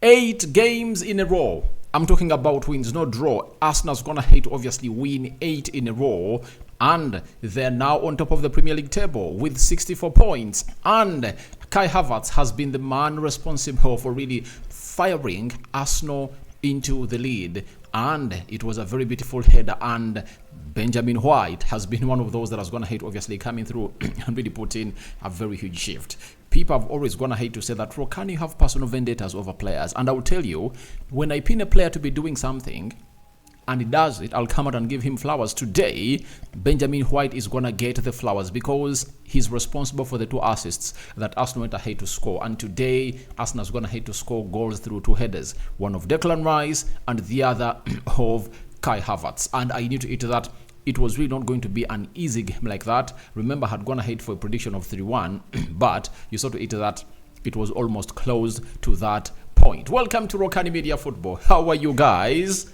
8 games in a row. I'm talking about wins, not draw. Arsenal's gonna hate to obviously win 8 in a row. And they're now on top of the Premier League table with 64 points. And Kai Havertz has been the man responsible for really firing Arsenal into the lead. And it was a very beautiful header. And Benjamin White has been one of those that has gonna hate obviously coming through and really put in a very huge shift. People have always gonna hate to say that Rokani have personal vendettas over players. And I will tell you, when I pin a player to be doing something and he does it, I'll come out and give him flowers. Today, Benjamin White is gonna get the flowers because he's responsible for the 2 assists that Arsenal went ahead to score. And today, Arsenal's gonna hate to score goals through 2 headers, one of Declan Rice and the other of Kai Havertz. And I need to eat that. It was really not going to be an easy game like that. Remember, I had gone ahead for a prediction of 3-1, but you saw to it that it was almost close to that point. Welcome to Rokani Media Football. How are you guys?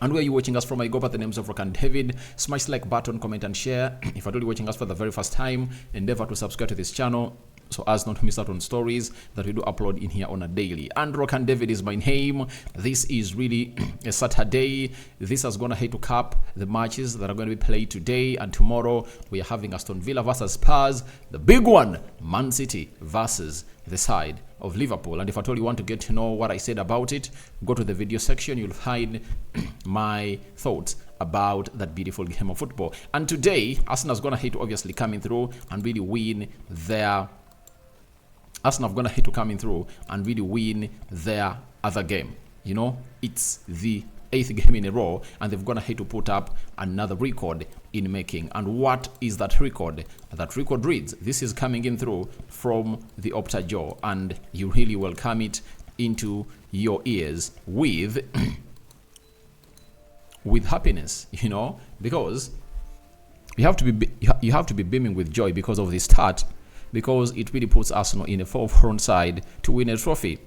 And where are you watching us from? I go by the names of Rokani David. Smash the like button, comment and share. If you're only watching us for the very first time, endeavor to subscribe to this channel so as not to miss out on stories that we do upload in here on a daily. And Rokani David is my name. This is really a Saturday. This is going to head to cap the matches that are going to be played today and tomorrow. We are having Aston Villa versus Spurs. The big one, Man City versus the side of Liverpool. And if at all you want to get to know what I said about it, go to the video section. You'll find my thoughts about that beautiful game of football. And today, Arsenal's going to hate obviously coming through and really win their Arsenal are going to hate to coming through and really win their other game. You know, it's the 8th game in a row and they've going to hate to put up another record in making. And what is that record? That record reads, this is coming in through from the Opta Jaw, and you really welcome it into your ears with with happiness, you know, because you have to be beaming with joy because of this start, because it really puts Arsenal in a forefront side to win a trophy.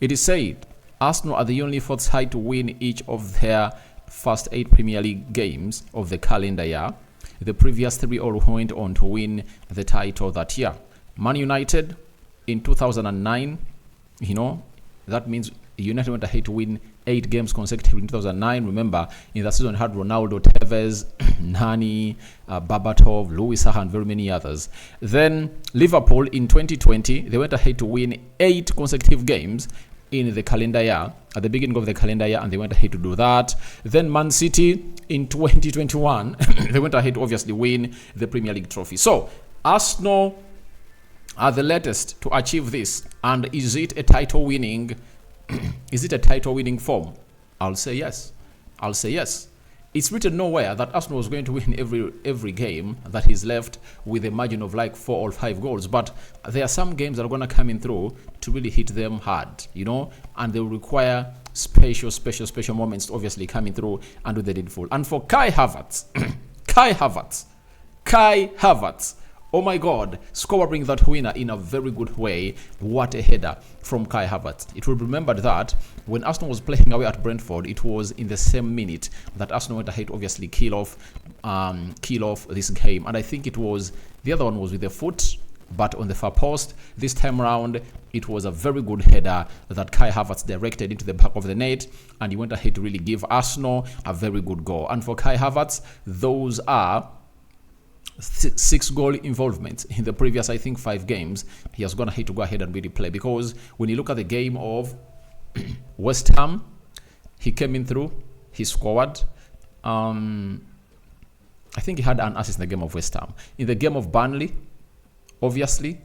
It is said Arsenal are the only 4th side to win each of their first 8 Premier League games of the calendar year. The previous 3 all went on to win the title that year. Man United in 2009, you know, that means United went ahead to win 8 games consecutively in 2009. Remember, in that season, had Ronaldo, Tevez, Nani, Babatov, Louis Saha, and very many others. Then Liverpool in 2020, they went ahead to win 8 consecutive games in the calendar year, at the beginning of the calendar year, and they went ahead to do that. Then Man City in 2021, they went ahead to obviously win the Premier League trophy. So Arsenal are the latest to achieve this. And is it a title winning? Is it a title winning form? I'll say yes. I'll say yes. It's written nowhere that Arsenal was going to win every game that is left with a margin of like 4 or 5 goals. But there are some games that are going to come in through to really hit them hard, you know, and they will require special moments to obviously coming through and do the needful. And for Kai Havertz, Kai Havertz, oh my God, scoring that winner in a very good way. What a header from Kai Havertz. It will be remembered that when Arsenal was playing away at Brentford, it was in the same minute that Arsenal went ahead to obviously kill off this game. And I think it was, the other one was with the foot, but on the far post. This time around, it was a very good header that Kai Havertz directed into the back of the net, and he went ahead to really give Arsenal a very good goal. And for Kai Havertz, those are 6 goal involvement in the previous, I think, 5 games. He has gone ahead to go ahead and really play, because when you look at the game of West Ham, he came in through, he scored. I think he had an assist in the game of West Ham. In the game of Burnley, obviously,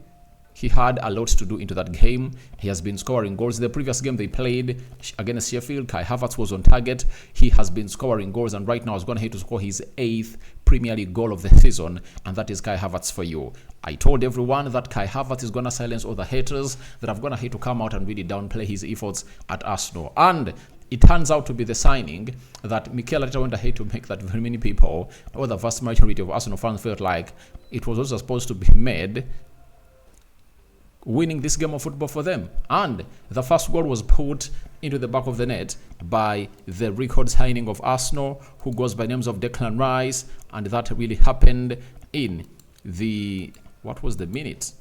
he had a lot to do into that game. He has been scoring goals. The previous game they played against Sheffield, Kai Havertz was on target. He has been scoring goals, and right now is going ahead to score his 8th Premier League goal of the season, and that is Kai Havertz for you. I told everyone that Kai Havertz is going to silence all the haters that have gone ahead to come out and really downplay his efforts at Arsenal. And it turns out to be the signing that Mikel Arteta went ahead to make that very many people, or the vast majority of Arsenal fans, felt like it was also supposed to be made winning this game of football for them. And the first goal was put into the back of the net by the record signing of Arsenal, who goes by names of Declan Rice, and that really happened in the, what was the minute?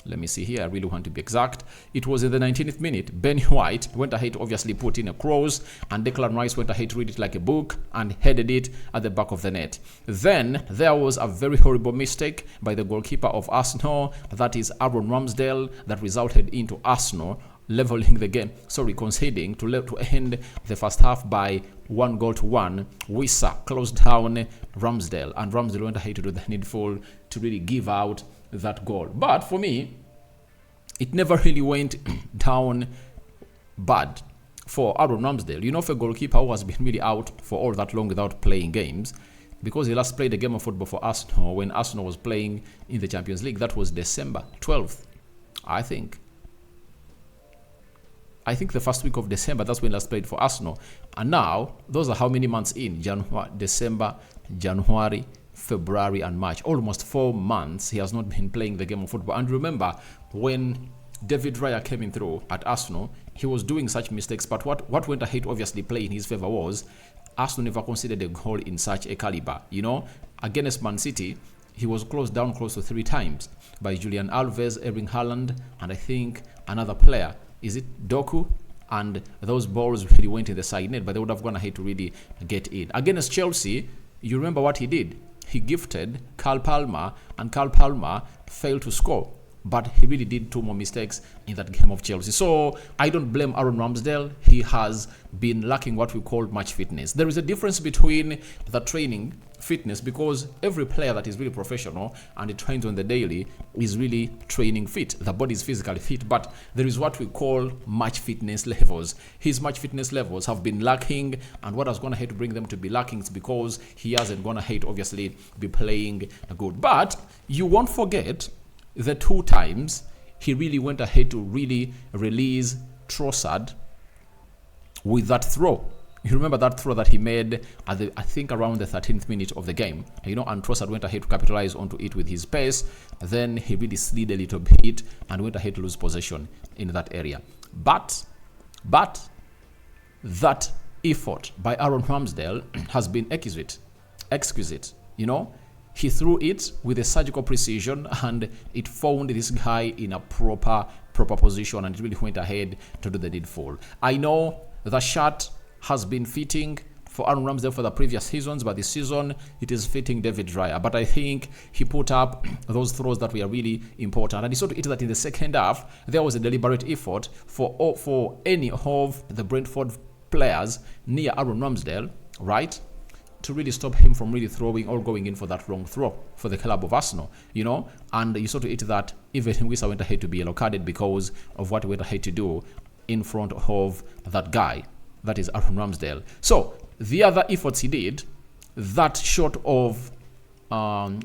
Let me see here. I really want to be exact. It was in the 19th minute. Ben White went ahead to obviously put in a cross, and Declan Rice went ahead to read it like a book and headed it at the back of the net. Then there was a very horrible mistake by the goalkeeper of Arsenal, that is Aaron Ramsdale, that resulted into Arsenal leveling the game, conceding to end the first half by 1-1. Wissa closed down Ramsdale, and Ramsdale went ahead to do the needful to really give out that goal. But for me, it never really went down bad for Aaron Ramsdale. You know, for a goalkeeper who has been really out for all that long without playing games, because he last played a game of football for Arsenal when Arsenal was playing in the Champions League. That was December 12th, I think the first week of December, that's when he last played for Arsenal. And now, those are how many months in? December, January, February, and March. Almost 4 months he has not been playing the game of football. And remember, when David Raya came in through at Arsenal, he was doing such mistakes. But what went ahead to obviously play in his favor was Arsenal never considered a goal in such a caliber. You know, against Man City, he was closed down close to 3 times by Julian Alves, Erling Haaland, and I think another player. Is it Doku? And those balls really went in the side net, but they would have gone ahead to really get in. Against Chelsea, you remember what he did? He gifted Carl Palmer, and Carl Palmer failed to score. But he really did 2 more mistakes in that game of Chelsea. So I don't blame Aaron Ramsdale. He has been lacking what we call match fitness. There is a difference between the training fitness, because every player that is really professional and he trains on the daily is really training fit. The body is physically fit, but there is what we call match fitness levels. His match fitness levels have been lacking, and what has gone ahead to bring them to be lacking is because he hasn't gone ahead to obviously be playing good. But you won't forget the 2 times he really went ahead to really release Trossard with that throw. You remember that throw that he made at I think around the 13th minute of the game, you know, and Trossard went ahead to capitalize onto it with his pace. Then he really slid a little bit and went ahead to lose possession in that area. But that effort by Aaron Ramsdale has been exquisite, you know. He threw it with a surgical precision, and it found this guy in a proper position, and it really went ahead to do the needful. I know the shot has been fitting for Aaron Ramsdale for the previous seasons, but this season it is fitting David Raya. But I think he put up those throws that were really important, and he saw to it that in the second half there was a deliberate effort for any of the Brentford players near Aaron Ramsdale, right, to really stop him from really throwing or going in for that wrong throw for the club of Arsenal, you know. And you saw to it that even Wissa went ahead to be yellow carded because of what he went ahead to do in front of that guy, that is Aaron Ramsdale. So the other efforts he did, that shot of Ivan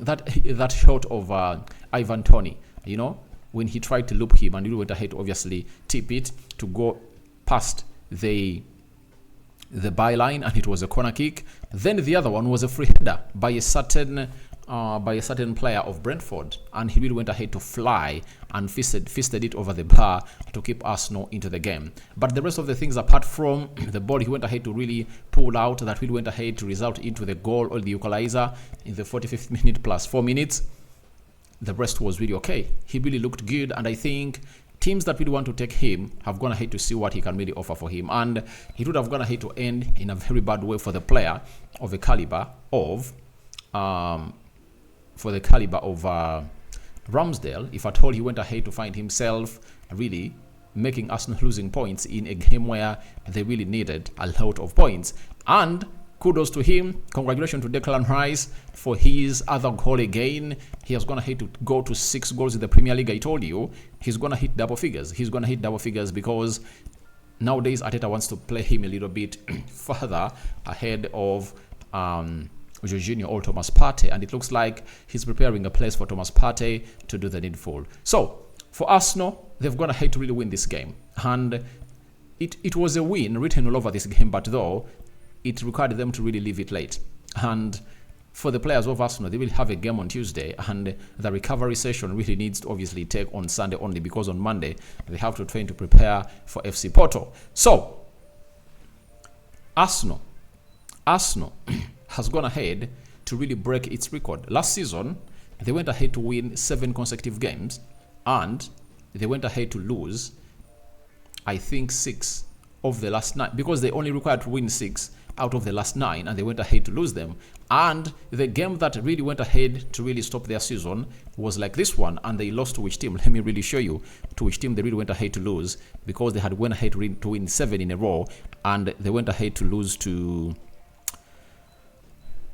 Toney, you know, when he tried to loop him and he went ahead to obviously tip it to go past the byline, and it was a corner kick. Then the other one was a free header by a certain player of Brentford, and he really went ahead to fly and fisted it over the bar to keep Arsenal into the game. But the rest of the things, apart from the ball he went ahead to really pull out, that really went ahead to result into the goal or the equalizer in the 45th minute plus 4 minutes, the rest was really okay. He really looked good, and I think teams that really want to take him have gone ahead to see what he can really offer for him, and he would have gone ahead to end in a very bad way for the player of the caliber of Ramsdale, if at all he went ahead to find himself really making Arsenal losing points in a game where they really needed a lot of points. And kudos to him. Congratulations to Declan Rice for his other goal again. He has gone ahead to go to 6 goals in the Premier League. I told you he's going to hit double figures. He's going to hit double figures because nowadays Arteta wants to play him a little bit further ahead of Jorginho or Thomas Partey, and it looks like he's preparing a place for Thomas Partey to do the needful. So for Arsenal, they've gone ahead to really win this game, and it was a win written all over this game, but though it required them to really leave it late. And for the players of Arsenal, they will have a game on Tuesday, and the recovery session really needs to obviously take on Sunday only, because on Monday they have to train to prepare for FC Porto. So Arsenal has gone ahead to really break its record. Last season, they went ahead to win 7 consecutive games, and they went ahead to lose, I think, 6 of the last 9, because they only required to win 6 out of the last 9, and they went ahead to lose them. And the game that really went ahead to really stop their season was like this one, and they lost to which team? Let me really show you to which team they really went ahead to lose, because they had went ahead to win 7 in a row, and they went ahead to lose to...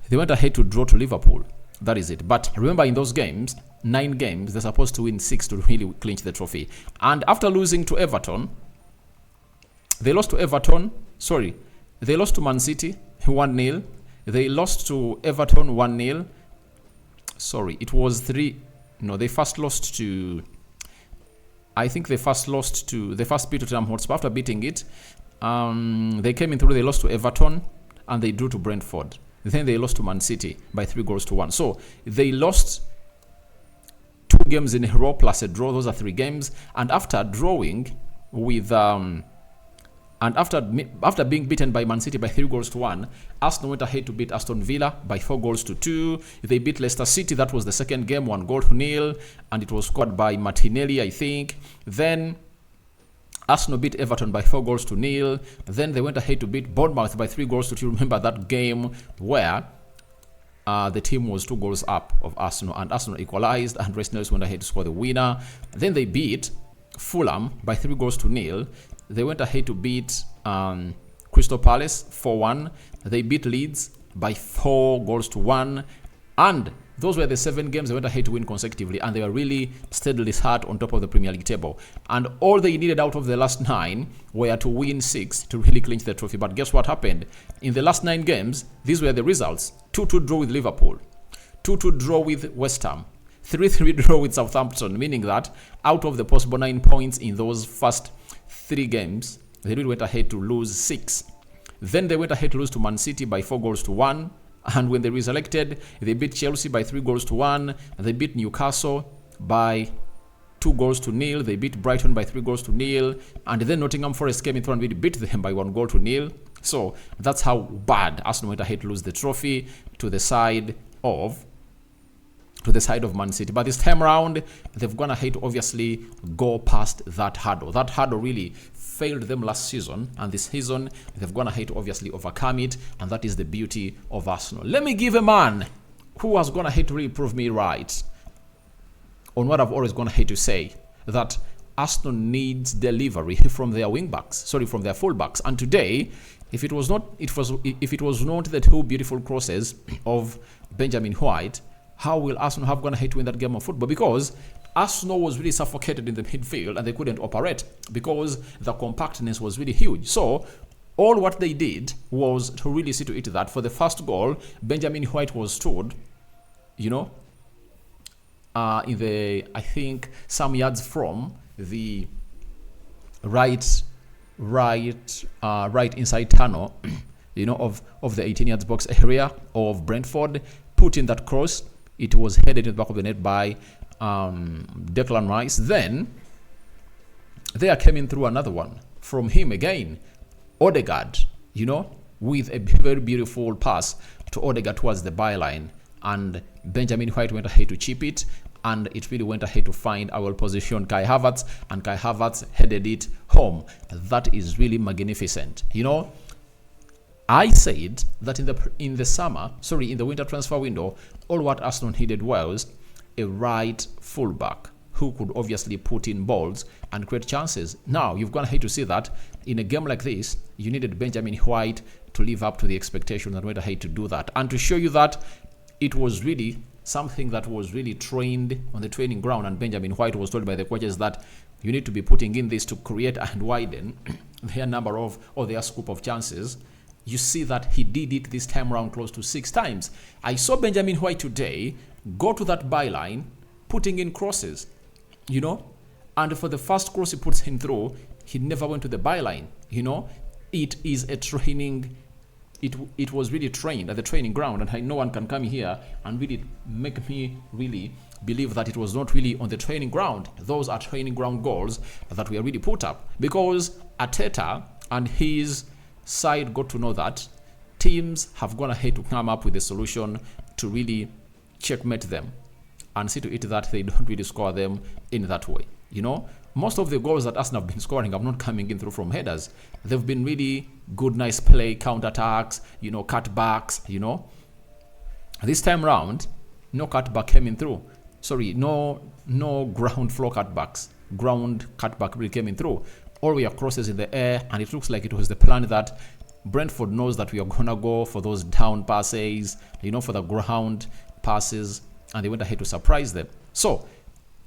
They went ahead to draw to Liverpool. That is it. But remember, in those games, 9 games, they're supposed to win 6 to really clinch the trophy. And after losing to Everton, they lost to Everton. Sorry, they lost to Man City 1-0. They lost to Everton 1-0. Sorry, it was 3. No, they first lost to... I think they first lost to... They first beat Tottenham Hotspur. After beating it, they came in through. They lost to Everton, and they drew to Brentford. Then they lost to Man City by 3-1. So they lost 2 games in a row plus a draw. Those are 3 games. And after drawing with... And after being beaten by Man City by 3-1, Arsenal went ahead to beat Aston Villa by 4-2. They beat Leicester City. That was the second game, 1-0, and it was scored by Martinelli, I think. Then Arsenal beat Everton by 4-0. Then they went ahead to beat Bournemouth by 3-2. Remember that game where the team was 2 goals up of Arsenal, and Arsenal equalized, and Reece Nelson went ahead to score the winner. Then they beat Fulham by 3-0. They went ahead to beat Crystal Palace 4-1. They beat Leeds by 4-1. And those were the 7 games they went ahead to win consecutively. And they were really steadily hard on top of the Premier League table. And all they needed out of the last 9 were to win 6 to really clinch the trophy. But guess what happened? In the last 9 games, these were the results. 2-2 draw with Liverpool. 2-2 draw with West Ham. 3-3 draw with Southampton. Meaning that out of the possible 9 points in those first 3 games, they really went ahead to lose 6. Then they went ahead to lose to Man City by 4-1. And when they reselected, they beat Chelsea by 3-1. They beat Newcastle by 2-0. They beat Brighton by 3-0. And then Nottingham Forest came in through and really beat them by 1-0. So that's how bad Arsenal went ahead to lose the trophy to the side of Man City. But this time around, they've gone ahead to obviously go past that hurdle. That hurdle really failed them last season, and this season they've gone ahead to obviously overcome it, and that is the beauty of Arsenal. Let me give a man who has gone ahead to really prove me right on what I've always gone ahead to say, that Arsenal needs delivery from their from their fullbacks. And today, if it was not the 2 beautiful crosses of Benjamin White, how will Arsenal have gone ahead to win that game of football? Because Arsenal was really suffocated in the midfield and they couldn't operate because the compactness was really huge. So all what they did was to really see to it that for the first goal, Benjamin White was stood, in the, I think, some yards from the right inside tunnel, of the 18 yards box area of Brentford, put in that cross. It was headed in the back of the net by Declan Rice. Then there came in through another one from him again, Odegaard, with a very beautiful pass to Odegaard towards the byline. And Benjamin White went ahead to chip it, and it really went ahead to find a well-positioned Kai Havertz, and Kai Havertz headed it home. That is really magnificent. I said that in the winter transfer window, all what Arsenal needed was a right fullback who could obviously put in balls and create chances. Now, you've gone ahead to see that in a game like this, you needed Benjamin White to live up to the expectations and went ahead to do that. And to show you that it was really something that was really trained on the training ground, and Benjamin White was told by the coaches that you need to be putting in this to create and widen their number of, or their scope of chances. You see that he did it this time around close to 6 times. I saw Benjamin White today go to that byline, putting in crosses, and for the first cross he puts him through, he never went to the byline. It is a training. It was really trained at the training ground, and no one can come here and really make me really believe that it was not really on the training ground. Those are training ground goals that were really put up, because Arteta and his side got to know that teams have gone ahead to come up with a solution to really checkmate them and see to it that they don't really score them in that way. most of the goals that Arsenal have been scoring have not coming in through from headers. They've been really good, nice play, counter-attacks, cutbacks, This time round, no cutback came in through. Sorry, no ground floor cutbacks. Ground cutback really came in through. All we are crosses in the air, and it looks like it was the plan that Brentford knows that we are going to go for those down passes, for the ground passes, and they went ahead to surprise them. So,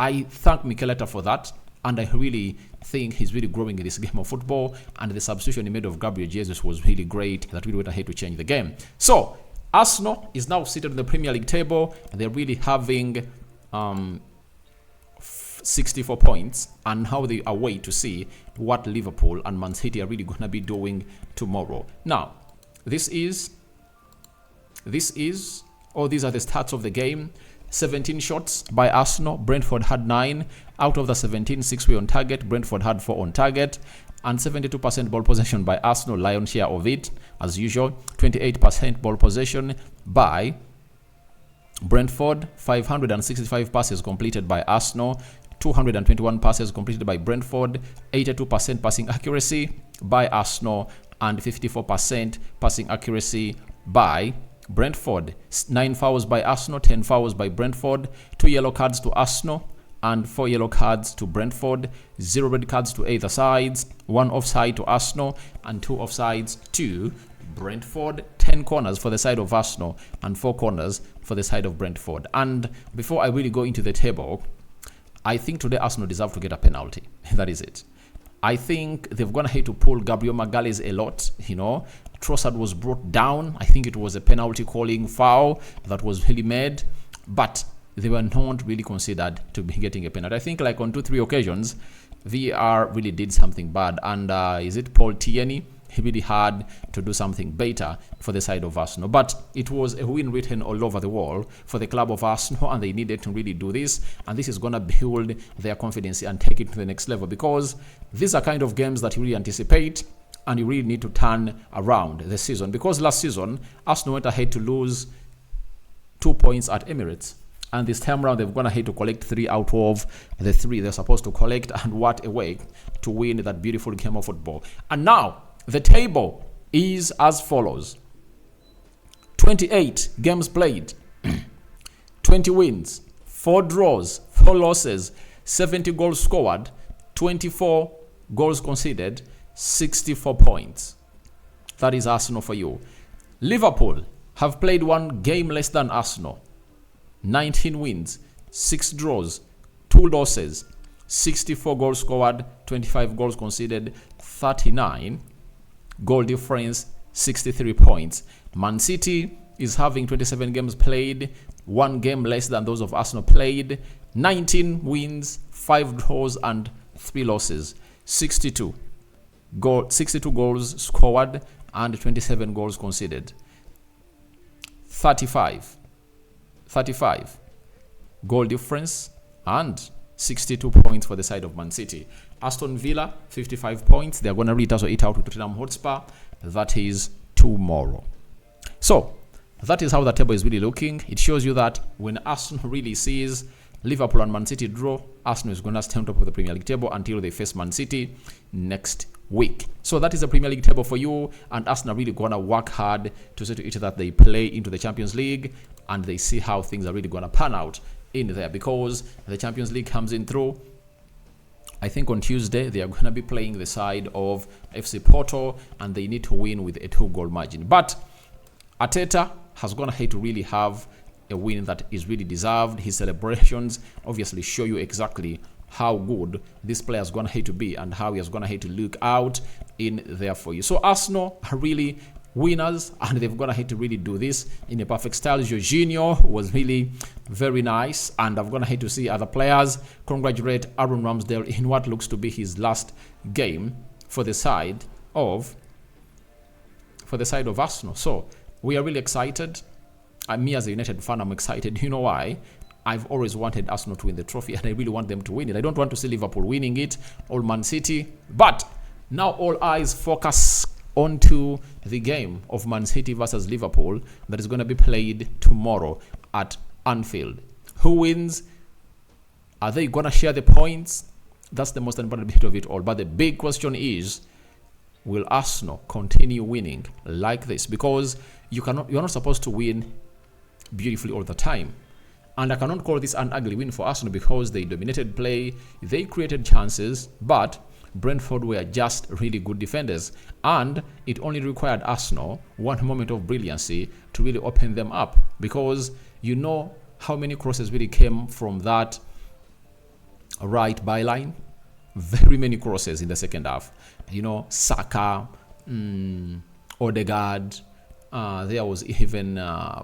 I thank Mikel Arteta for that, and I really think he's really growing in this game of football, and the substitution he made of Gabriel Jesus was really great. That really went ahead to change the game. So, Arsenal is now seated in the Premier League table. They're really having 64 points, and how they are waiting to see what Liverpool and Man City are really going to be doing tomorrow. Now, these are the stats of the game. 17 shots by Arsenal. Brentford had 9. Out of the 17, 6 were on target. Brentford had 4 on target. And 72% ball possession by Arsenal, lion's share of it, as usual. 28% ball possession by Brentford. 565 passes completed by Arsenal. 221 passes completed by Brentford. 82% passing accuracy by Arsenal. And 54% passing accuracy by Brentford. 9 fouls by Arsenal, 10 fouls by Brentford. 2 yellow cards to Arsenal and 4 yellow cards to Brentford. 0 red cards to either sides. 1 offside to Arsenal and 2 offsides to Brentford. 10 corners for the side of Arsenal and 4 corners for the side of Brentford. And before I really go into the table, I think today Arsenal deserve to get a penalty. That is it. I think they've gone ahead to pull Gabriel Magalhaes a lot, Trossard was brought down. I think it was a penalty calling foul that was really made, but they were not really considered to be getting a penalty. I think like on 2-3 occasions, VR really did something bad, and is it Paul Tierney? He really had to do something better for the side of Arsenal. But it was a win written all over the wall for the club of Arsenal, and they needed to really do this. And this is going to build their confidence and take it to the next level, because these are kind of games that you really anticipate and you really need to turn around the season. Because last season, Arsenal went ahead to lose 2 points at Emirates. And this time around, they've gone ahead to collect 3 out of the 3 they're supposed to collect. And what a way to win that beautiful game of football. And now, the table is as follows. 28 games played, 20 wins, 4 draws, 4 losses, 70 goals scored, 24 goals conceded, 64 points. That is Arsenal for you. Liverpool have played 1 game less than Arsenal. 19 wins, 6 draws, 2 losses, 64 goals scored, 25 goals conceded, 39 goal difference, 63 points. Man City is having 27 games played, 1 game less than those of Arsenal played, 19 wins, 5 draws and 3 losses, 62 goals scored and 27 goals conceded. 35 goal difference and 62 points for the side of Man City. Aston Villa, 55 points. They're going to read also 8 out with Tottenham Hotspur. That is tomorrow. So, that is how the table is really looking. It shows you that when Arsenal really sees Liverpool and Man City draw, Arsenal is going to stay on top of the Premier League table until they face Man City next week. So that is the Premier League table for you, and Arsenal really going to work hard to see to it that they play into the Champions League and they see how things are really going to pan out in there, because the Champions League comes in through. I think on Tuesday they are going to be playing the side of FC Porto, and they need to win with a 2-goal margin. But Arteta has gone ahead to really have a win that is really deserved. His celebrations obviously show you exactly how good this player has gone ahead to be and how he has gone ahead to look out in there for you. So Arsenal are really winners, and they've gone ahead to really do this in a perfect style. Jorginho was really very nice, and I've gone ahead to see other players congratulate Aaron Ramsdale in what looks to be his last game for the side of Arsenal. So we are really excited. Me as a United fan, I'm excited. You know why? I've always wanted Arsenal to win the trophy, and I really want them to win it. I don't want to see Liverpool winning it or Man City. But now all eyes focus onto the game of Man City versus Liverpool that is going to be played tomorrow at Anfield. Who wins? Are they going to share the points? That's the most important bit of it all. But the big question is, will Arsenal continue winning like this? Because you're not supposed to win beautifully all the time. And I cannot call this an ugly win for Arsenal because they dominated play, they created chances, but Brentford were just really good defenders. And it only required Arsenal one moment of brilliancy to really open them up, because you know how many crosses really came from that right byline. Very many crosses in the second half. You know, Saka, Odegaard, there was even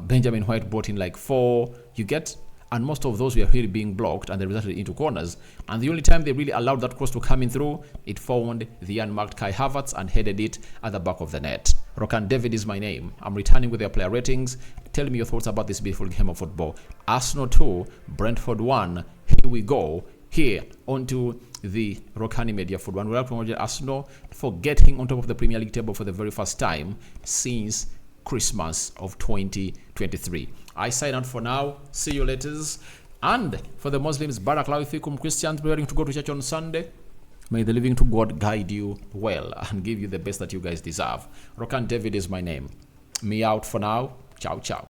Benjamin White brought in like 4. You get, and most of those were really being blocked, and they resulted into corners. And the only time they really allowed that cross to come in through, it found the unmarked Kai Havertz and headed it at the back of the net. Rokani David is my name. I'm returning with their player ratings. Tell me your thoughts about this beautiful game of football. Arsenal 2, Brentford 1. Here we go. Here onto the Rokani Media Football. And we'd like to congratulate Arsenal for getting on top of the Premier League table for the very first time since Christmas of 2023. I sign out for now. See you later. And for the Muslims, Barakallahu fikum. Christians preparing to go to church on Sunday, may the living to God guide you well and give you the best that you guys deserve. Rokani David is my name. Me out for now. Ciao, ciao.